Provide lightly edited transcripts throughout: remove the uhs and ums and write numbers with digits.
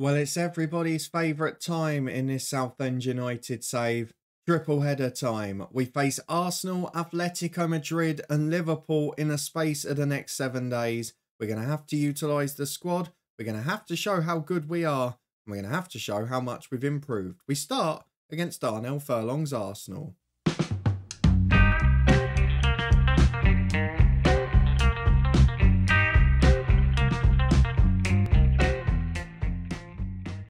Well, it's everybody's favourite time in this Southend United save. Triple header time. We face Arsenal, Atletico Madrid and Liverpool in a space of the next 7 days. We're going to have to utilise the squad. We're going to have to show how good we are. And we're going to have to show how much we've improved. We start against Darnell Furlong's Arsenal.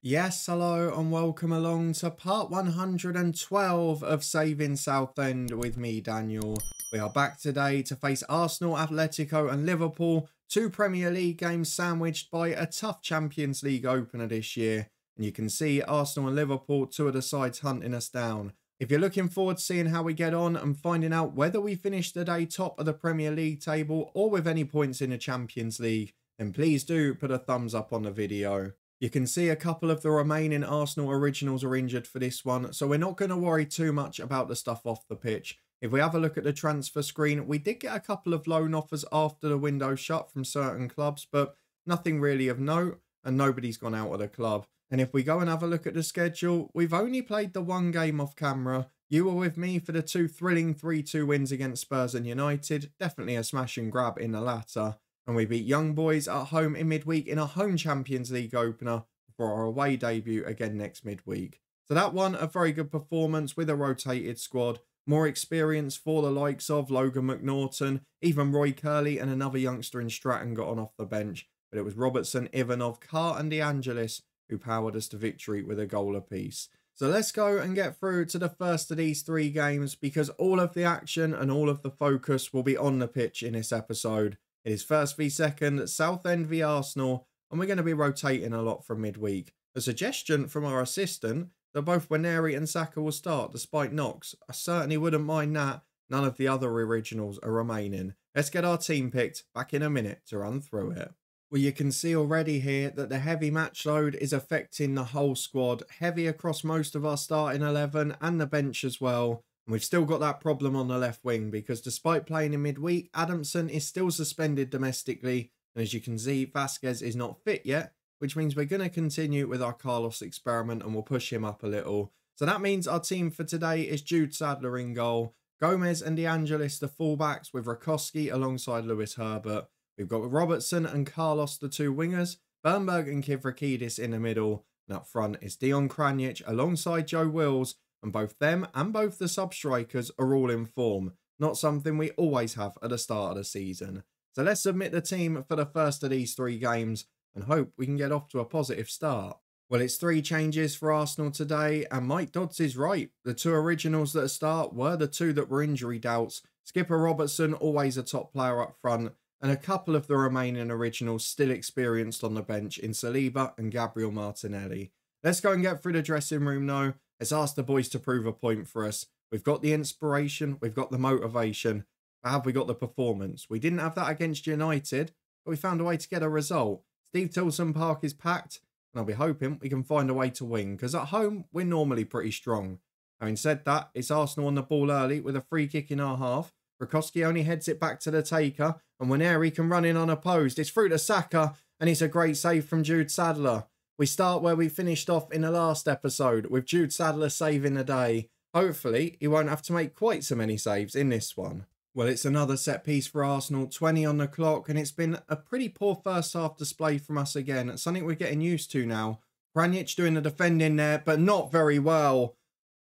Yes, hello and welcome along to part 112 of Saving Southend with me, Daniel. We are back today to face Arsenal, Atletico and Liverpool, two Premier League games sandwiched by a tough Champions League opener this year. And you can see Arsenal and Liverpool, two of the sides hunting us down. If you're looking forward to seeing how we get on and finding out whether we finish the day top of the Premier League table or with any points in the Champions League, then please do put a thumbs up on the video. You can see a couple of the remaining Arsenal originals are injured for this one, so we're not going to worry too much about the stuff off the pitch. If we have a look at the transfer screen, we did get a couple of loan offers after the window shut from certain clubs, but nothing really of note, and nobody's gone out of the club. And if we go and have a look at the schedule, we've only played the one game off camera. You were with me for the two thrilling 3-2 wins against Spurs and United, definitely a smash and grab in the latter. And we beat Young Boys at home in midweek in a home Champions League opener for our away debut again next midweek. So that one, a very good performance with a rotated squad. More experience for the likes of Logan McNaughton, even Roy Curley and another youngster in Stratton got on off the bench. But it was Robertson, Ivanov, Carr and De Angelis who powered us to victory with a goal apiece. So let's go and get through to the first of these three games because all of the action and all of the focus will be on the pitch in this episode. It is first v second, Southend v Arsenal, and we're going to be rotating a lot from midweek. A suggestion from our assistant that both Waneri and Saka will start despite knocks. I certainly wouldn't mind that. None of the other originals are remaining. Let's get our team picked back in a minute to run through it. Well, you can see already here that the heavy match load is affecting the whole squad. Heavy across most of our starting 11 and the bench as well. And we've still got that problem on the left wing because despite playing in midweek, Adamson is still suspended domestically. And as you can see, Vasquez is not fit yet, which means we're going to continue with our Carlos experiment and we'll push him up a little. So that means our team for today is Jude Sadler in goal, Gomez and De Angelis the fullbacks with Rakowski alongside Lewis Herbert. We've got Robertson and Carlos the two wingers, Bernberg and Kivrakidis in the middle. And up front is Dion Kranic alongside Joe Wills. And both them and both the sub-strikers are all in form. Not something we always have at the start of the season. So let's submit the team for the first of these three games and hope we can get off to a positive start. Well, it's three changes for Arsenal today and Mike Dodds is right. The two originals that start were the two that were injury doubts. Skipper Robertson, always a top player up front, and a couple of the remaining originals still experienced on the bench in Saliba and Gabriel Martinelli. Let's go and get through the dressing room now. Let's ask the boys to prove a point for us. We've got the inspiration, we've got the motivation, but have we got the performance? We didn't have that against United, but we found a way to get a result. Steve Tilson Park is packed, and I'll be hoping we can find a way to win, because at home, we're normally pretty strong. Having said that, it's Arsenal on the ball early with a free kick in our half. Rakowski only heads it back to the taker, and Waneri can run in unopposed. It's through to Saka, and it's a great save from Jude Sadler. We start where we finished off in the last episode, with Jude Sadler saving the day. Hopefully, he won't have to make quite so many saves in this one. Well, it's another set piece for Arsenal, 20 on the clock, and it's been a pretty poor first half display from us again. It's something we're getting used to now. Kranic doing the defending there, but not very well.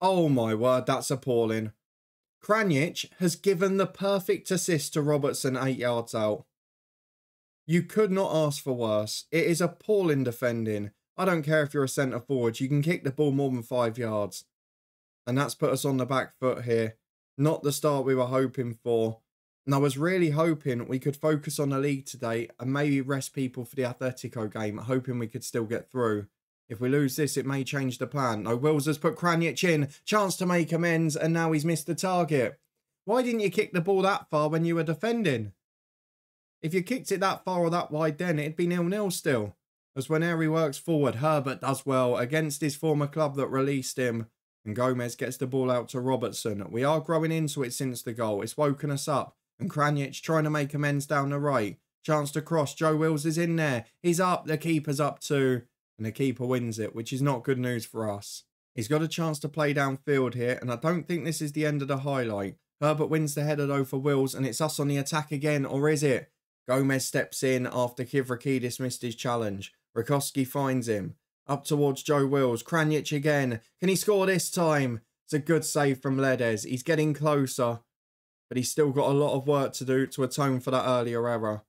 Oh my word, that's appalling. Kranic has given the perfect assist to Robertson 8 yards out. You could not ask for worse. It is appalling defending. I don't care if you're a centre forward. You can kick the ball more than 5 yards. And that's put us on the back foot here. Not the start we were hoping for. And I was really hoping we could focus on the league today and maybe rest people for the Atletico game, hoping we could still get through. If we lose this, it may change the plan. No, Wills has put Kranic in. Chance to make amends, and now he's missed the target. Why didn't you kick the ball that far when you were defending? If you kicked it that far or that wide then, it'd be 0-0 still. As Waneri works forward, Herbert does well against his former club that released him. And Gomez gets the ball out to Robertson. We are growing into it since the goal. It's woken us up. And Kranic trying to make amends down the right. Chance to cross. Joe Wills is in there. He's up. The keeper's up too. And the keeper wins it, which is not good news for us. He's got a chance to play downfield here, and I don't think this is the end of the highlight. Herbert wins the header though for Wills, and it's us on the attack again, or is it? Gomez steps in after Kivrakidis missed his challenge. Rakowski finds him. Up towards Joe Wills. Kranjic again. Can he score this time? It's a good save from Ledes. He's getting closer, but he's still got a lot of work to do to atone for that earlier error.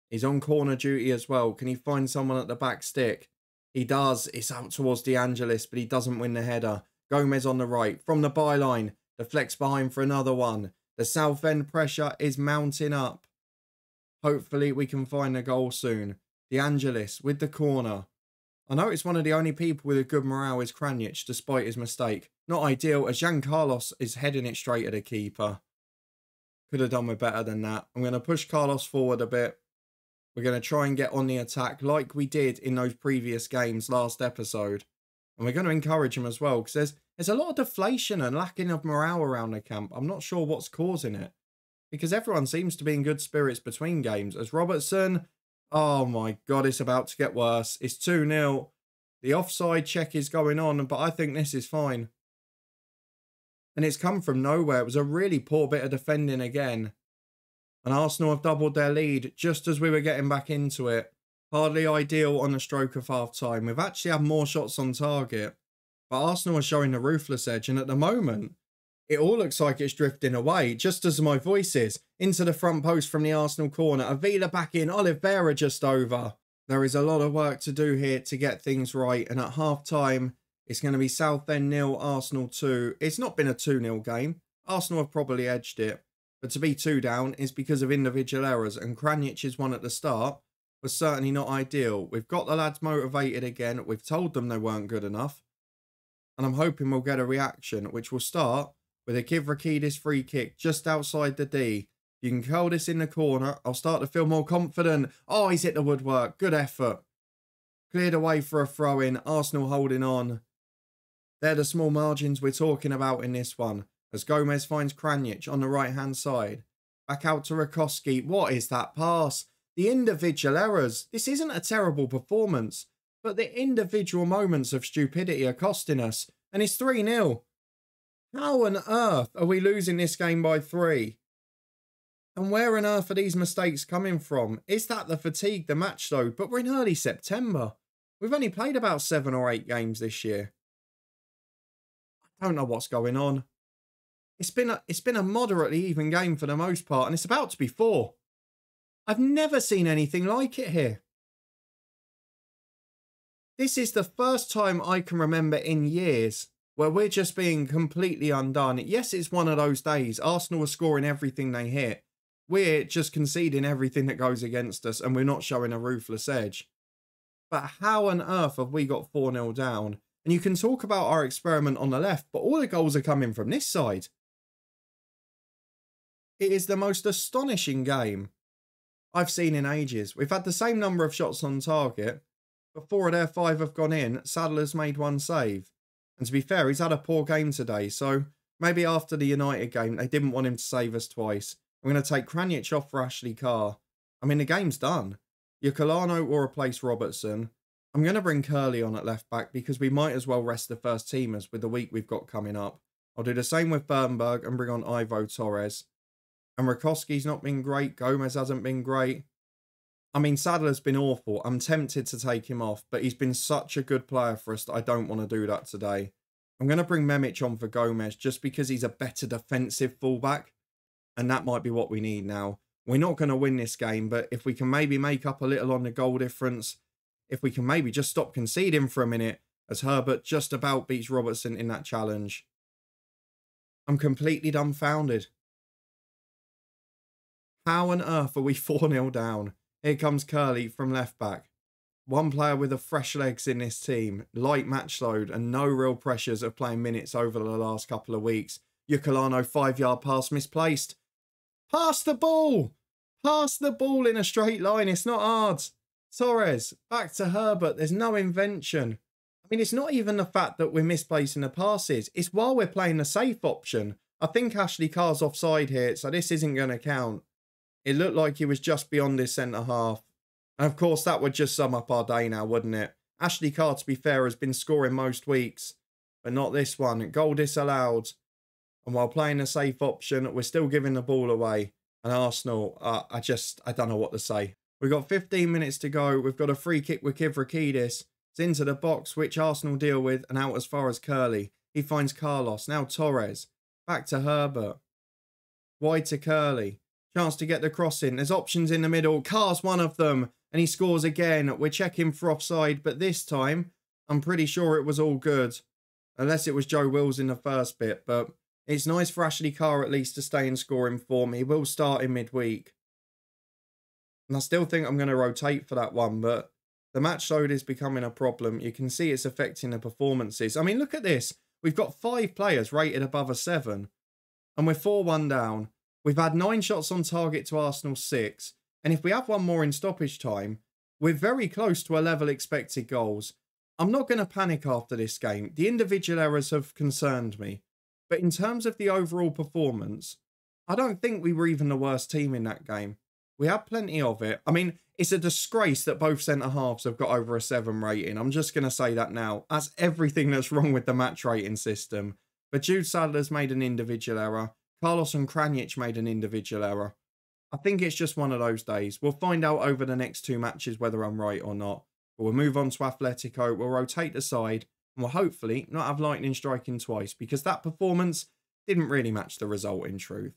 He's on corner duty as well. Can he find someone at the back stick? He does. It's out towards De Angelis, but he doesn't win the header. Gomez on the right. From the byline. Deflects behind for another one. The Southend pressure is mounting up. Hopefully we can find a goal soon. De Angelis with the corner. I noticed one of the only people with a good morale is Kranjic, despite his mistake. Not ideal, as Jan Carlos is heading it straight at the keeper. Could have done with better than that. I'm going to push Carlos forward a bit. We're going to try and get on the attack like we did in those previous games last episode. And we're going to encourage him as well, because there's a lot of deflation and lacking of morale around the camp. I'm not sure what's causing it, because everyone seems to be in good spirits between games. As Robertson, oh my God, it's about to get worse. It's 2-0. The offside check is going on, but I think this is fine. And it's come from nowhere. It was a really poor bit of defending again. And Arsenal have doubled their lead just as we were getting back into it. Hardly ideal on the stroke of half-time. We've actually had more shots on target. But Arsenal are showing the ruthless edge. And at the moment, it all looks like it's drifting away, just as my voice is. Into the front post from the Arsenal corner. Avila back in. Oliveira just over. There is a lot of work to do here to get things right. And at half-time, it's going to be Southend 0, Arsenal 2. It's not been a 2-0 game. Arsenal have probably edged it. But to be 2 down is because of individual errors, and Kranjic's one at the start was certainly not ideal. We've got the lads motivated again. We've told them they weren't good enough. And I'm hoping we'll get a reaction, which will start with a Kivrakidis free kick just outside the D. You can curl this in the corner. I'll start to feel more confident. Oh, he's hit the woodwork. Good effort. Cleared away for a throw-in. Arsenal holding on. They're the small margins we're talking about in this one. As Gomez finds Kranjic on the right-hand side. Back out to Rakowski. What is that pass? The individual errors. This isn't a terrible performance, but the individual moments of stupidity are costing us. And it's 3-0. How on earth are we losing this game by 3? And where on earth are these mistakes coming from? Is that the fatigue, the match load? But we're in early September. We've only played about 7 or 8 games this year. I don't know what's going on. It's been a moderately even game for the most part, and it's about to be 4. I've never seen anything like it here. This is the first time I can remember in years where we're just being completely undone. Yes, it's one of those days. Arsenal are scoring everything they hit. We're just conceding everything that goes against us, and we're not showing a ruthless edge. But how on earth have we got 4-0 down? And you can talk about our experiment on the left, but all the goals are coming from this side. It is the most astonishing game I've seen in ages. We've had the same number of shots on target, but 4 of their 5 have gone in. Sadler's made 1 save. And to be fair, he's had a poor game today, so maybe after the United game, they didn't want him to save us twice. I'm going to take Kranjic off for Ashley Carr. I mean, the game's done. Yokolano will replace Robertson. I'm going to bring Curley on at left back because we might as well rest the first teamers with the week we've got coming up. I'll do the same with Bernberg and bring on Ivo Torres. And Rakowski's not been great. Gomez hasn't been great. I mean, Sadler's been awful. I'm tempted to take him off, but he's been such a good player for us that I don't want to do that today. I'm going to bring Memic on for Gomez just because he's a better defensive fullback. And that might be what we need now. We're not going to win this game, but if we can maybe make up a little on the goal difference, if we can maybe just stop conceding for a minute, as Herbert just about beats Robertson in that challenge. I'm completely dumbfounded. How on earth are we 4-0 down? Here comes Curley from left back. One player with a fresh legs in this team. Light match load and no real pressures of playing minutes over the last couple of weeks. Yokolano 5-yard pass misplaced. Pass the ball! Pass the ball in a straight line. It's not hard. Torres, back to Herbert. There's no invention. I mean, it's not even the fact that we're misplacing the passes. It's while we're playing the safe option. I think Ashley Carr's offside here, so this isn't going to count. It looked like he was just beyond his centre half. And of course, that would just sum up our day now, wouldn't it? Ashley Carr, to be fair, has been scoring most weeks, but not this one. Goal disallowed. And while playing a safe option, we're still giving the ball away. And Arsenal, I don't know what to say. We've got 15 minutes to go. We've got a free kick with Kivrakidis. It's into the box, which Arsenal deal with, and out as far as Curley. He finds Carlos. Now Torres. Back to Herbert. Wide to Curley. Chance to get the cross in. There's options in the middle. Carr's one of them. And he scores again. We're checking for offside. But this time, I'm pretty sure it was all good. Unless it was Joe Wills in the first bit. But it's nice for Ashley Carr at least to stay in scoring form. He will start in midweek. And I still think I'm going to rotate for that one. But the match load is becoming a problem. You can see it's affecting the performances. I mean, look at this. We've got 5 players rated above a 7. And we're 4-1 down. We've had 9 shots on target to Arsenal's 6. And if we have one more in stoppage time, we're very close to a level expected goals. I'm not going to panic after this game. The individual errors have concerned me. But in terms of the overall performance, I don't think we were even the worst team in that game. We had plenty of it. I mean, it's a disgrace that both centre-halves have got over a 7 rating. I'm just going to say that now. That's everything that's wrong with the match rating system. But Jude Sadler's made an individual error. Carlos and Kranjic made an individual error. I think it's just one of those days. We'll find out over the next 2 matches whether I'm right or not. But we'll move on to Atletico. We'll rotate the side. And we'll hopefully not have lightning striking twice. Because that performance didn't really match the result in truth.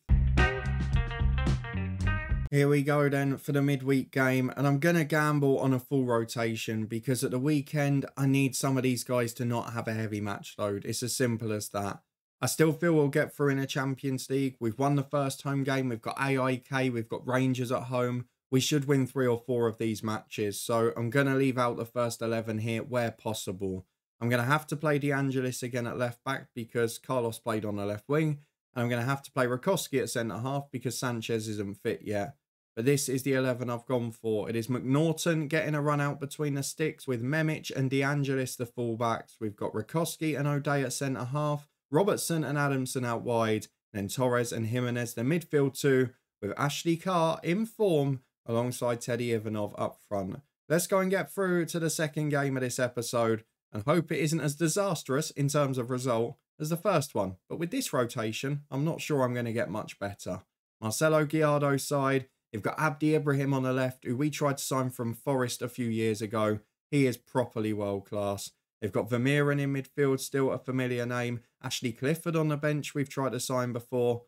Here we go then for the midweek game, and I'm going to gamble on a full rotation because at the weekend I need some of these guys to not have a heavy match load. It's as simple as that. I still feel we'll get through in a Champions League. We've won the first home game. We've got AIK. We've got Rangers at home. We should win 3 or 4 of these matches. So I'm going to leave out the first 11 here where possible. I'm going to have to play De Angelis again at left back because Carlos played on the left wing. And I'm going to have to play Rakowski at centre half because Sanchez isn't fit yet. But this is the 11 I've gone for. It is McNaughton getting a run out between the sticks with Memic and De Angelis the fullbacks. We've got Rakowski and O'Day at centre half. Robertson and Adamson out wide. Then Torres and Jimenez the midfield 2 with Ashley Carr in form alongside Teddy Ivanov up front. Let's go and get through to the second game of this episode and hope it isn't as disastrous in terms of result as the first one. But with this rotation, I'm not sure I'm going to get much better. Marcelo Gallardo's side. You've got Abdi Ibrahim on the left, who we tried to sign from Forest a few years ago. He is properly world class. They've got Vermeeren in midfield, still a familiar name. Ashley Clifford on the bench, we've tried to sign before.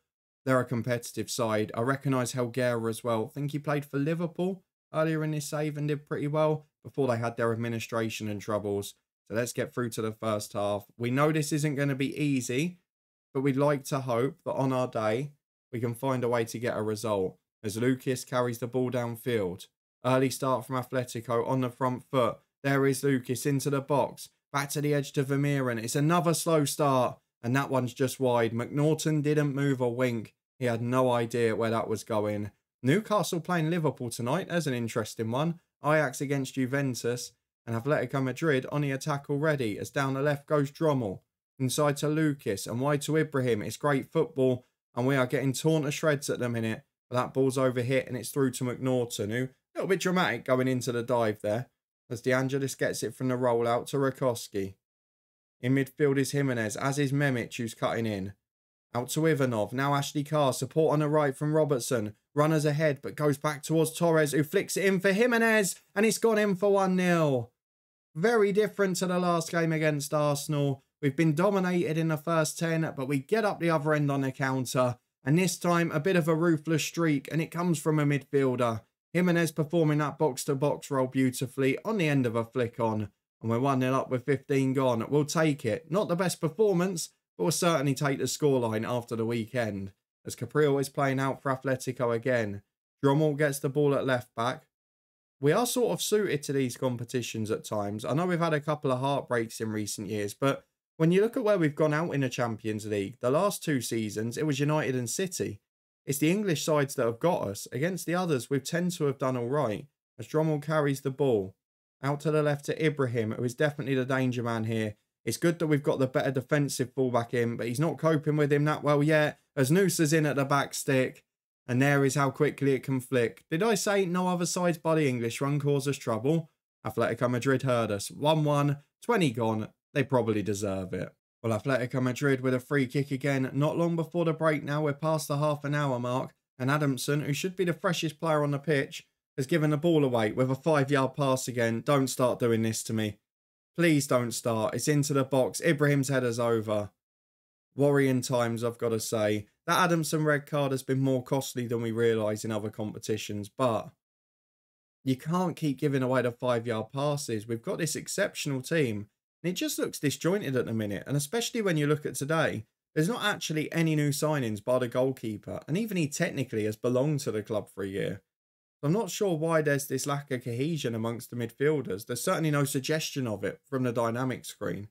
They're a competitive side. I recognise Helguera as well. I think he played for Liverpool earlier in this save and did pretty well before they had their administration and troubles. So let's get through to the first half. We know this isn't going to be easy, but we'd like to hope that on our day, we can find a way to get a result. As Lucas carries the ball downfield. Early start from Atletico on the front foot. There is Lucas into the box. Back to the edge to Vermeeren. It's another slow start. And that one's just wide. McNaughton didn't move a wink. He had no idea where that was going. Newcastle playing Liverpool tonight. There's an interesting one. Ajax against Juventus. And Atletico Madrid on the attack already. As down the left goes Drommel. Inside to Lucas. And wide to Ibrahim. It's great football. And we are getting torn to shreds at the minute. But that ball's overhit and it's through to McNaughton, who a little bit dramatic going into the dive there. As De Angelis gets it from the rollout to Rakowski. In midfield is Jimenez, as is Memic, who's cutting in. Out to Ivanov. Now Ashley Carr. Support on the right from Robertson. Runners ahead, but goes back towards Torres, who flicks it in for Jimenez. And it's gone in for 1-0. Very different to the last game against Arsenal. We've been dominated in the first 10, but we get up the other end on the counter. And this time, a bit of a ruthless streak, and it comes from a midfielder. Jimenez performing that box-to-box role beautifully on the end of a flick on. And we're 1-0 up with 15 gone. We'll take it. Not the best performance, but we'll certainly take the scoreline after the weekend. As Capriel is playing out for Atletico again. Drommel gets the ball at left-back. We are sort of suited to these competitions at times. I know we've had a couple of heartbreaks in recent years, but when you look at where we've gone out in the Champions League, the last 2 seasons, it was United and City. It's the English sides that have got us. Against the others, we tend to have done all right. As Drommel carries the ball. Out to the left to Ibrahim, who is definitely the danger man here. It's good that we've got the better defensive fullback in, but he's not coping with him that well yet. As Noosa's in at the back stick. And there is how quickly it can flick. Did I say no other sides but the English run cause us trouble? Atletico Madrid heard us. 1-1, 20 gone. They probably deserve it. Well, Atletico Madrid with a free kick again. Not long before the break now. We're past the half-an-hour mark. And Adamson, who should be the freshest player on the pitch, has given the ball away with a 5-yard pass again. Don't start doing this to me. Please don't start. It's into the box. Ibrahim's header's over. Worrying times, I've got to say. That Adamson red card has been more costly than we realise in other competitions. But you can't keep giving away the 5-yard passes. We've got this exceptional team. And it just looks disjointed at the minute. And especially when you look at today, there's not actually any new signings by the goalkeeper. And even he technically has belonged to the club for a year. So I'm not sure why there's this lack of cohesion amongst the midfielders. There's certainly no suggestion of it from the dynamic screen.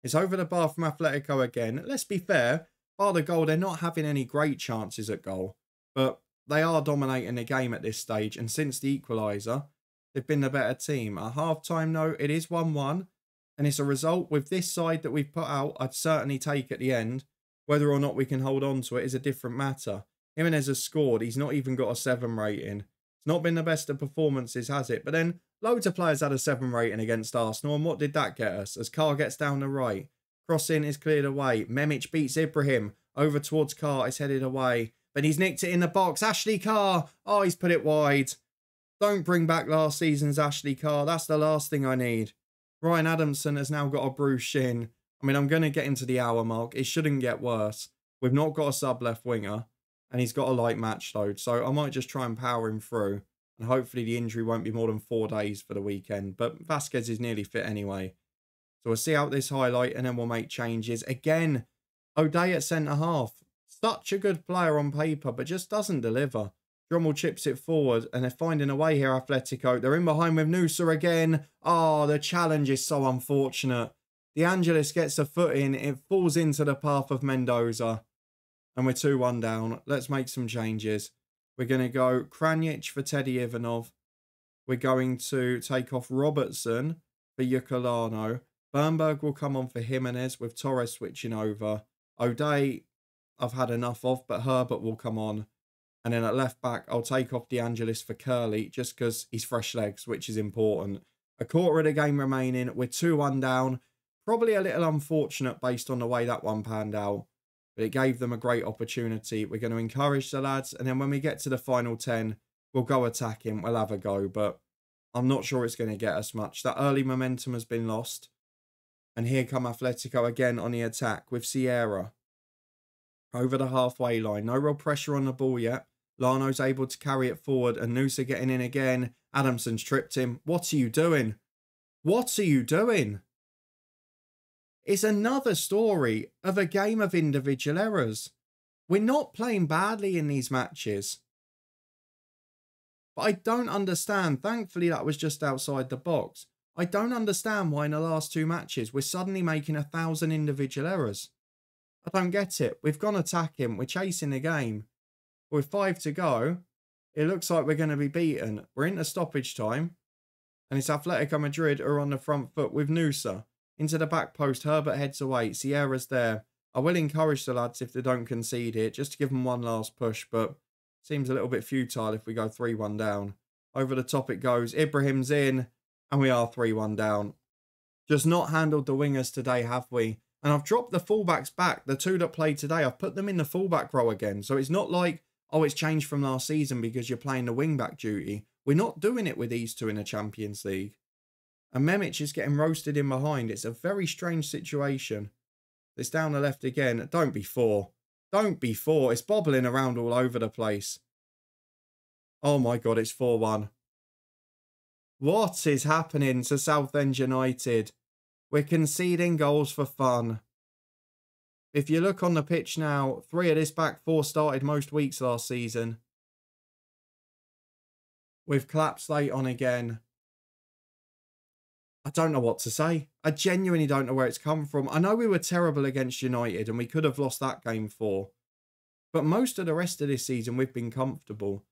It's over the bar from Atletico again. Let's be fair, bar the goal, they're not having any great chances at goal. But they are dominating the game at this stage. And since the equaliser, they've been the better team. At half-time, though, it is 1-1. And it's a result with this side that we've put out, I'd certainly take at the end. Whether or not we can hold on to it is a different matter. Jimenez has scored. He's not even got a 7 rating. It's not been the best of performances, has it? But then loads of players had a 7 rating against Arsenal. And what did that get us? As Carr gets down the right. Crossing is cleared away. Memic beats Ibrahim. Over towards Carr. It's headed away. But he's nicked it in the box. Ashley Carr. Oh, he's put it wide. Don't bring back last season's Ashley Carr. That's the last thing I need. Ryan Adamson has now got a bruised shin. I mean, I'm going to get into the hour mark. It shouldn't get worse. We've not got a sub left winger. And he's got a light match load. So I might just try and power him through. And hopefully the injury won't be more than 4 days for the weekend. But Vasquez is nearly fit anyway. So we'll see out this highlight and then we'll make changes. Again, O'Day at centre-half. Such a good player on paper, but just doesn't deliver. Drummond chips it forward and they're finding a way here, Atletico. They're in behind with Nusa again. Oh, the challenge is so unfortunate. De Angelis gets a foot in. It falls into the path of Mendoza. And we're 2-1 down. Let's make some changes. We're going to go Kranjic for Teddy Ivanov. We're going to take off Robertson for Yucolano. Bernberg will come on for Jimenez with Torres switching over. O'Day, I've had enough of, but Herbert will come on. And then at left back, I'll take off De Angelis for Curley just because he's fresh legs, which is important. A quarter of the game remaining. We're 2-1 down. Probably a little unfortunate based on the way that one panned out. But it gave them a great opportunity. We're going to encourage the lads. And then when we get to the final 10, we'll go attacking. We'll have a go. But I'm not sure it's going to get us much. That early momentum has been lost. And here come Atletico again on the attack with Sierra. Over the halfway line. No real pressure on the ball yet. Lano's able to carry it forward. And Nusa getting in again. Adamson's tripped him. What are you doing? What are you doing? It's another story of a game of individual errors. We're not playing badly in these matches. But I don't understand. Thankfully, that was just outside the box. I don't understand why in the last 2 matches, we're suddenly making 1,000 individual errors. I don't get it. We've gone attacking. We're chasing the game. With 5 to go, it looks like we're going to be beaten. We're into stoppage time. And it's Atletico Madrid who are on the front foot with Nusa. Into the back post, Herbert heads away. Sierra's there. I will encourage the lads if they don't concede it, just to give them one last push, but seems a little bit futile if we go 3-1 down. Over the top it goes. Ibrahim's in, and we are 3-1 down. Just not handled the wingers today, have we? And I've dropped the fullbacks back. The 2 that played today, I've put them in the fullback role again. So it's not like, oh, it's changed from last season because you're playing the wingback duty. We're not doing it with these 2 in the Champions League. And Memic is getting roasted in behind. It's a very strange situation. It's down the left again. Don't be 4. Don't be 4. It's bobbling around all over the place. Oh my God, it's 4-1. What is happening to Southend United? We're conceding goals for fun. If you look on the pitch now, 3 of this back 4 started most weeks last season. We've collapsed late on again. I don't know what to say. I genuinely don't know where it's come from. I know we were terrible against United and we could have lost that game 4. But most of the rest of this season, we've been comfortable.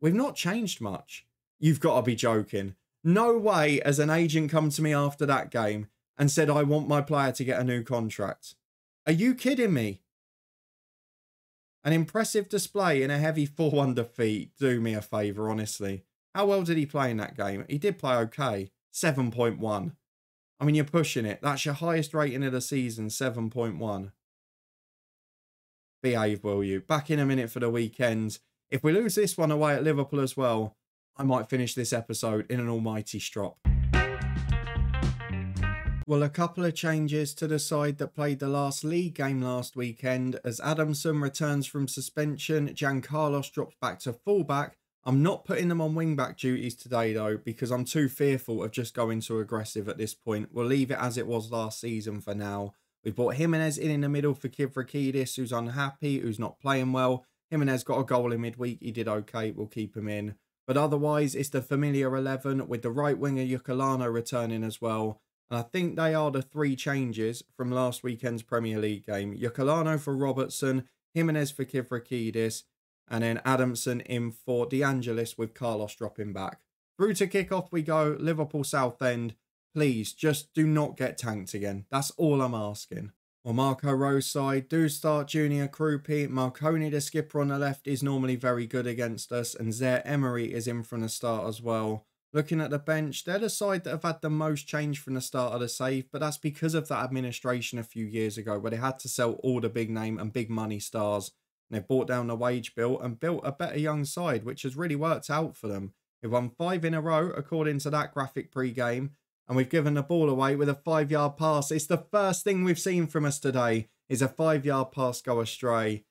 We've not changed much. You've got to be joking. No way has an agent come to me after that game and said, I want my player to get a new contract. Are you kidding me? An impressive display in a heavy 4-1 defeat. Do me a favour, honestly. How well did he play in that game? He did play okay. 7.1. I mean, you're pushing it. That's your highest rating of the season, 7.1. Behave, will you? Back in a minute for the weekend. If we lose this one away at Liverpool as well, I might finish this episode in an almighty strop. Well, a couple of changes to the side that played the last league game last weekend. As Adamson returns from suspension, Giancarlos drops back to fullback. I'm not putting them on wing-back duties today, though, because I'm too fearful of just going too aggressive at this point. We'll leave it as it was last season for now. We brought Jimenez in the middle for Kivrakidis, who's unhappy, who's not playing well. Jimenez got a goal in midweek. He did okay. We'll keep him in. But otherwise, it's the familiar 11 with the right winger Yukalano returning as well. And I think they are the three changes from last weekend's Premier League game. Yukalano for Robertson, Jimenez for Kivrakidis, and then Adamson in for De Angelis with Carlos dropping back. Through to kick-off we go. Liverpool Southend. Please, just do not get tanked again. That's all I'm asking. On Marco Rowe's side, do start Junior Kroupi. Marconi, the skipper on the left, is normally very good against us. And Zaire Emery is in from the start as well. Looking at the bench, they're the side that have had the most change from the start of the save. But that's because of that administration a few years ago where they had to sell all the big name and big money stars. And they brought down the wage bill and built a better young side, which has really worked out for them. They've won 5 in a row, according to that graphic pre-game. And we've given the ball away with a 5-yard pass. It's the first thing we've seen from us today is a 5-yard pass go astray.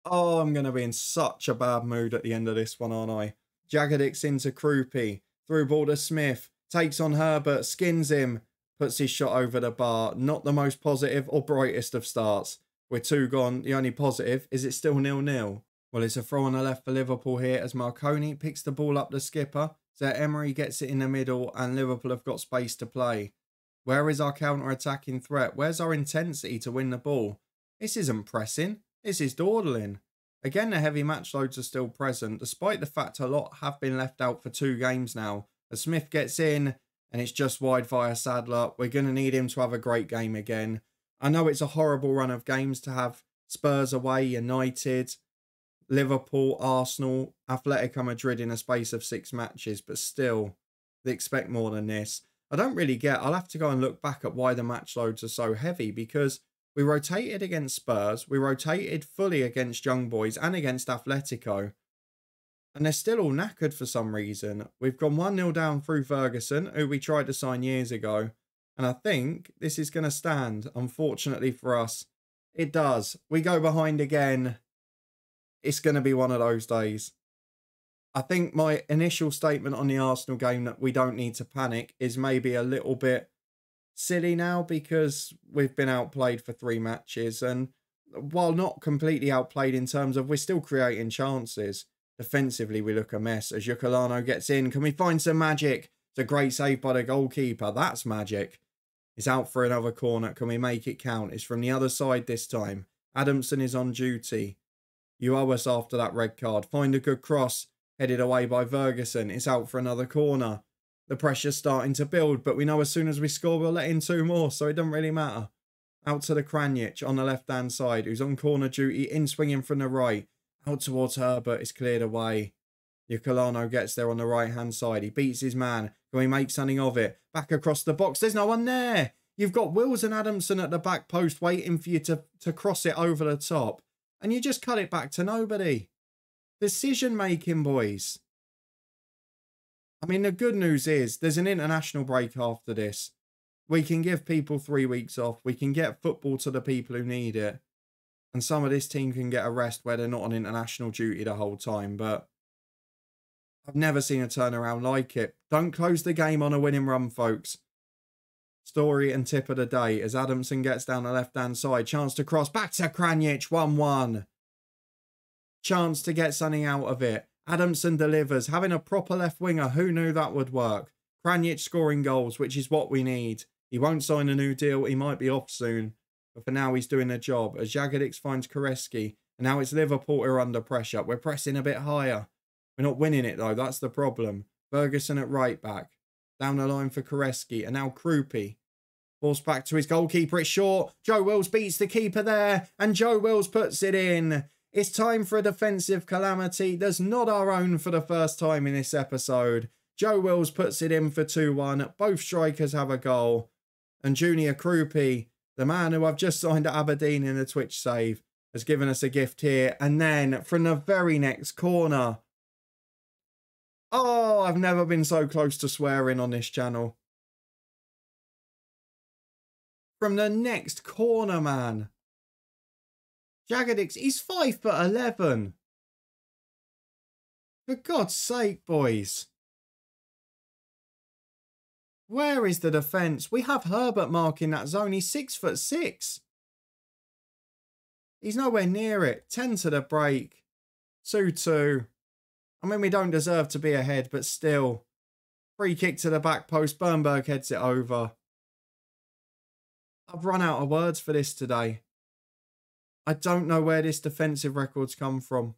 Oh, I'm going to be in such a bad mood at the end of this one, aren't I? Jagadic into Kroupi. Through ball to Smith. Takes on Herbert. Skins him. Puts his shot over the bar. Not the most positive or brightest of starts. We're 2 gone. The only positive is it's still 0-0. Well, it's a throw on the left for Liverpool here as Marconi picks the ball up the skipper. So Emery gets it in the middle and Liverpool have got space to play. Where is our counter-attacking threat? Where's our intensity to win the ball? This isn't pressing. This is dawdling. Again, the heavy match loads are still present, despite the fact a lot have been left out for 2 games now. As Smith gets in and it's just wide via Sadler, we're going to need him to have a great game again. I know it's a horrible run of games to have Spurs away, United, Liverpool, Arsenal, Atletico Madrid in a space of 6 matches, but still, they expect more than this. I don't really get, I'll have to go and look back at why the match loads are so heavy, because we rotated against Spurs, we rotated fully against Young Boys and against Atletico, and they're still all knackered for some reason. We've gone 1-0 down through Ferguson, who we tried to sign years ago, and I think this is going to stand, unfortunately for us. It does. We go behind again. It's going to be one of those days. I think my initial statement on the Arsenal game that we don't need to panic is maybe a little bit silly now because we've been outplayed for 3 matches. And while not completely outplayed in terms of we're still creating chances, defensively we look a mess as Yukalano gets in. Can we find some magic? It's a great save by the goalkeeper. That's magic. It's out for another corner. Can we make it count? It's from the other side this time. Adamson is on duty. You owe us after that red card. Find a good cross. Headed away by Ferguson. It's out for another corner. The pressure's starting to build, but we know as soon as we score, we'll let in 2 more, so it doesn't really matter. Out to the Kranjic on the left-hand side, who's on corner duty, in swinging from the right. Out towards Herbert, it's cleared away. Yukalano gets there on the right-hand side. He beats his man. Can we make something of it? Back across the box. There's no one there. You've got Wills and Adamson at the back post waiting for you to cross it over the top. And you just cut it back to nobody. Decision making, boys. I mean, the good news is there's an international break after this. We can give people 3 weeks off. We can get football to the people who need it. And some of this team can get a rest where they're not on international duty the whole time. But I've never seen a turnaround like it. Don't close the game on a winning run, folks. Story and tip of the day as Adamson gets down the left-hand side. Chance to cross back to Kranjic. 1-1. Chance to get something out of it. Adamson delivers. Having a proper left winger. Who knew that would work? Kranjic scoring goals, which is what we need. He won't sign a new deal. He might be off soon. But for now, he's doing the job. As Jagadic finds Koreski. And now it's Liverpool who are under pressure. We're pressing a bit higher. We're not winning it, though. That's the problem. Ferguson at right back. Down the line for Koreski. And now Kroupi. Forced back to his goalkeeper. It's short. Joe Wills beats the keeper there. And Joe Wills puts it in. It's time for a defensive calamity. That's not our own for the first time in this episode. Joe Wills puts it in for 2-1. Both strikers have a goal. And Junior Kroupi, the man who I've just signed at Aberdeen in a Twitch save, has given us a gift here. And then from the very next corner. Oh, I've never been so close to swearing on this channel. From the next corner, man. Jagadix, he's 5'11". For God's sake, boys. Where is the defence? We have Herbert marking that zone. He's 6'6". He's nowhere near it. 10 to the break. 2-2. I mean, we don't deserve to be ahead, but still. Free kick to the back post. Bernberg heads it over. I've run out of words for this today. I don't know where this defensive record's come from.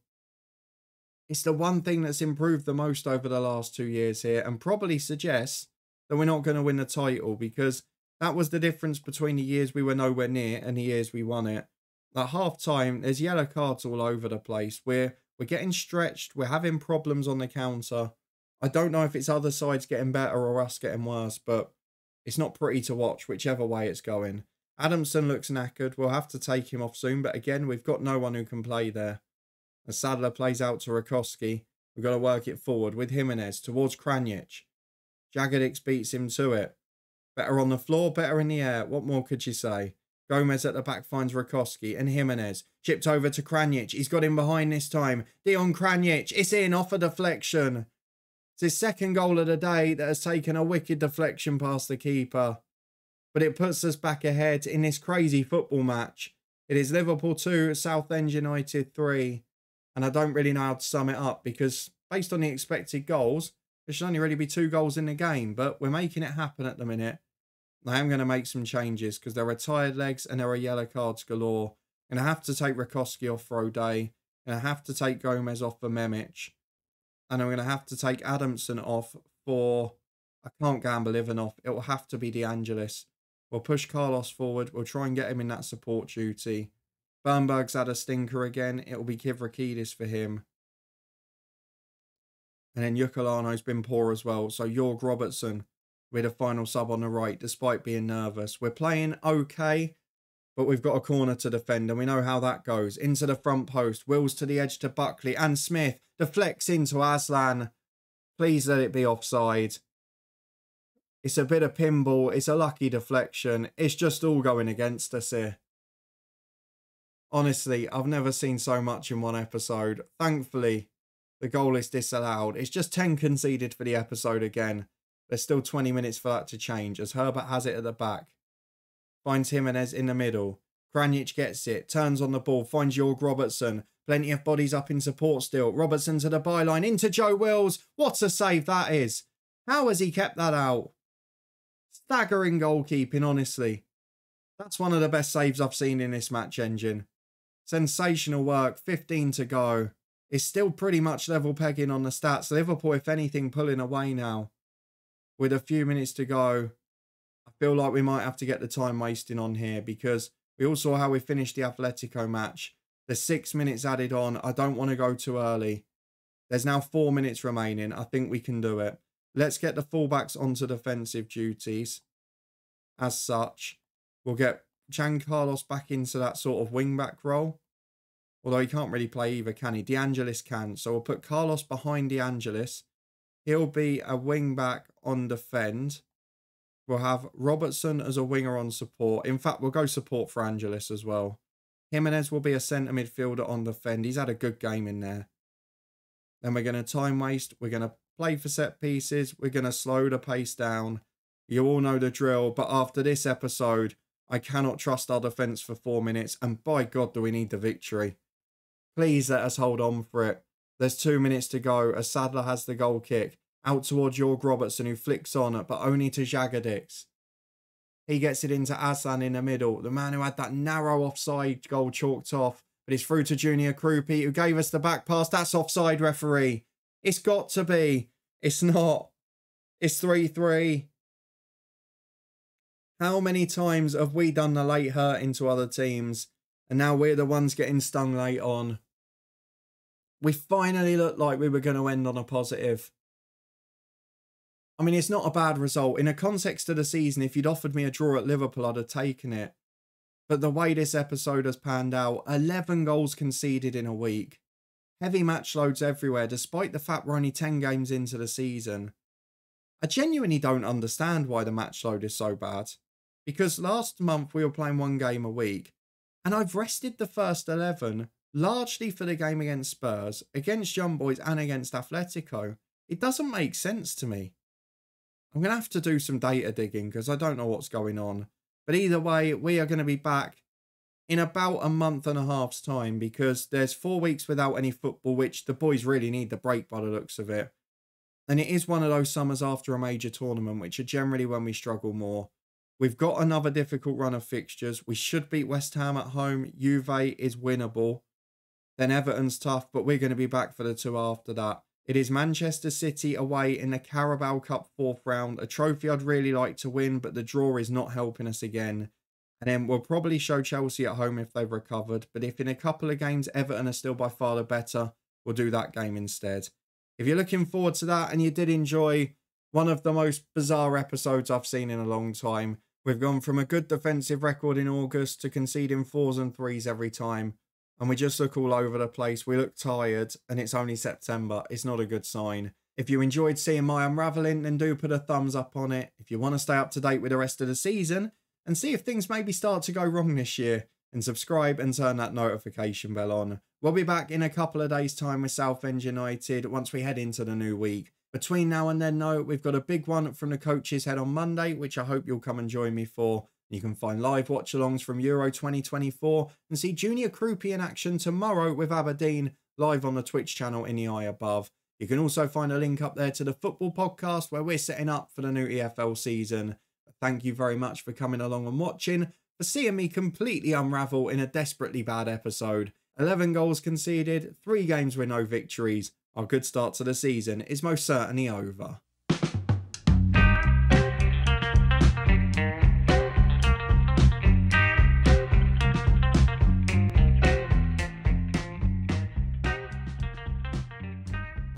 It's the one thing that's improved the most over the last 2 years here, and probably suggests that we're not going to win the title, because that was the difference between the years we were nowhere near and the years we won it. At half time, there's yellow cards all over the place. We're getting stretched. We're having problems on the counter. I don't know if it's other sides getting better or us getting worse, but it's not pretty to watch whichever way it's going. Adamson looks knackered. We'll have to take him off soon, but again, we've got no one who can play there. As Sadler plays out to Rakowski, we've got to work it forward with Jimenez towards Kranjic. Jagadix beats him to it. Better on the floor, better in the air. What more could you say? Gomez at the back finds Rakowski and Jimenez. Chipped over to Kranjic. He's got him behind this time. Dion Kranjic. It's in off a deflection. It's his second goal of the day that has taken a wicked deflection past the keeper. But it puts us back ahead in this crazy football match. It is Liverpool 2, Southend United 3. And I don't really know how to sum it up, because based on the expected goals, there should only really be 2 goals in the game. But we're making it happen at the minute. I am going to make some changes because there are tired legs and there are yellow cards galore. I'm going to have to take Rakowski off for O'Day. I'm going to have to take Gomez off for Memic. And I'm going to have to take Adamson off for... I can't gamble Ivanov. It will have to be De Angelis. We'll push Carlos forward. We'll try and get him in that support duty. Bernberg's had a stinker again. It will be Kivrakidis for him. And then Yukulano's been poor as well. So Jorg Robertson with a final sub on the right, despite being nervous. We're playing okay, but we've got a corner to defend, and we know how that goes. Into the front post. Wills to the edge to Buckley. And Smith deflects into Aslan. Please let it be offside. It's a bit of pinball. It's a lucky deflection. It's just all going against us here. Honestly, I've never seen so much in one episode. Thankfully, the goal is disallowed. It's just 10 conceded for the episode again. There's still 20 minutes for that to change, as Herbert has it at the back. Finds Jimenez in the middle. Kranjic gets it. Turns on the ball. Finds Jorg Robertson. Plenty of bodies up in support still. Robertson to the byline. Into Joe Wills. What a save that is. How has he kept that out? Staggering goalkeeping, honestly. That's one of the best saves I've seen in this match engine. Sensational work. 15 to go. It's still pretty much level pegging on the stats. Liverpool, if anything, pulling away now. With a few minutes to go, I feel like we might have to get the time wasting on here, because we all saw how we finished the Atletico match. There's 6 minutes added on. I don't want to go too early. There's now 4 minutes remaining. I think we can do it. Let's get the fullbacks onto defensive duties. As such, we'll get Chan Carlos back into that sort of wing-back role. Although he can't really play either, can he? De Angelis can. So we'll put Carlos behind De Angelis. He'll be a wing-back on defend. We'll have Robertson as a winger on support. In fact, we'll go support for Angelis as well. Jimenez will be a centre midfielder on defend. He's had a good game in there. Then we're going to time waste. We're going to play for set pieces. We're going to slow the pace down. You all know the drill. But after this episode, I cannot trust our defence for 4 minutes. And by God, do we need the victory. Please let us hold on for it. There's 2 minutes to go as Sadler has the goal kick. Out towards Jorg Robertson, who flicks on, but only to Jagadix. He gets it into Aslan in the middle. The man who had that narrow offside goal chalked off. But it's through to Junior Kroupi, who gave us the back pass. That's offside, referee. It's got to be. It's not. It's 3-3. How many times have we done the late hurting to other teams? And now we're the ones getting stung late on. We finally looked like we were going to end on a positive. I mean, it's not a bad result. In the context of the season, if you'd offered me a draw at Liverpool, I'd have taken it. But the way this episode has panned out, 11 goals conceded in a week. Heavy match loads everywhere, despite the fact we're only 10 games into the season. I genuinely don't understand why the match load is so bad. Because last month we were playing 1 game a week. And I've rested the first 11, largely for the game against Spurs, against Young Boys and against Atletico. It doesn't make sense to me. I'm going to have to do some data digging because I don't know what's going on. But either way, we are going to be back in about a month and a half's time because there's 4 weeks without any football, which the boys really need the break by the looks of it. And it is one of those summers after a major tournament, which are generally when we struggle more. We've got another difficult run of fixtures. We should beat West Ham at home. Juve is winnable. Then Everton's tough, but we're going to be back for the 2 after that. It is Manchester City away in the Carabao Cup 4th round, a trophy I'd really like to win, but the draw is not helping us again. And then we'll probably show Chelsea at home if they've recovered, but if in a couple of games Everton are still by far the better, we'll do that game instead. If you're looking forward to that and you did enjoy one of the most bizarre episodes I've seen in a long time, we've gone from a good defensive record in August to conceding 4s and 3s every time. And we just look all over the place. We look tired and it's only September. It's not a good sign. If you enjoyed seeing my unravelling, then do put a thumbs up on it. If you want to stay up to date with the rest of the season and see if things maybe start to go wrong this year, and subscribe and turn that notification bell on. We'll be back in a couple of days' time with Southend United once we head into the new week. Between now and then, though, we've got a big one from the Coach's Head on Monday, which I hope you'll come and join me for. You can find live watch-alongs from Euro 2024 and see Junior Kroupi in action tomorrow with Aberdeen live on the Twitch channel in the eye above. You can also find a link up there to the football podcast where we're setting up for the new EFL season. Thank you very much for coming along and watching, for seeing me completely unravel in a desperately bad episode. 11 goals conceded, 3 games with no victories. Our good start to the season is most certainly over.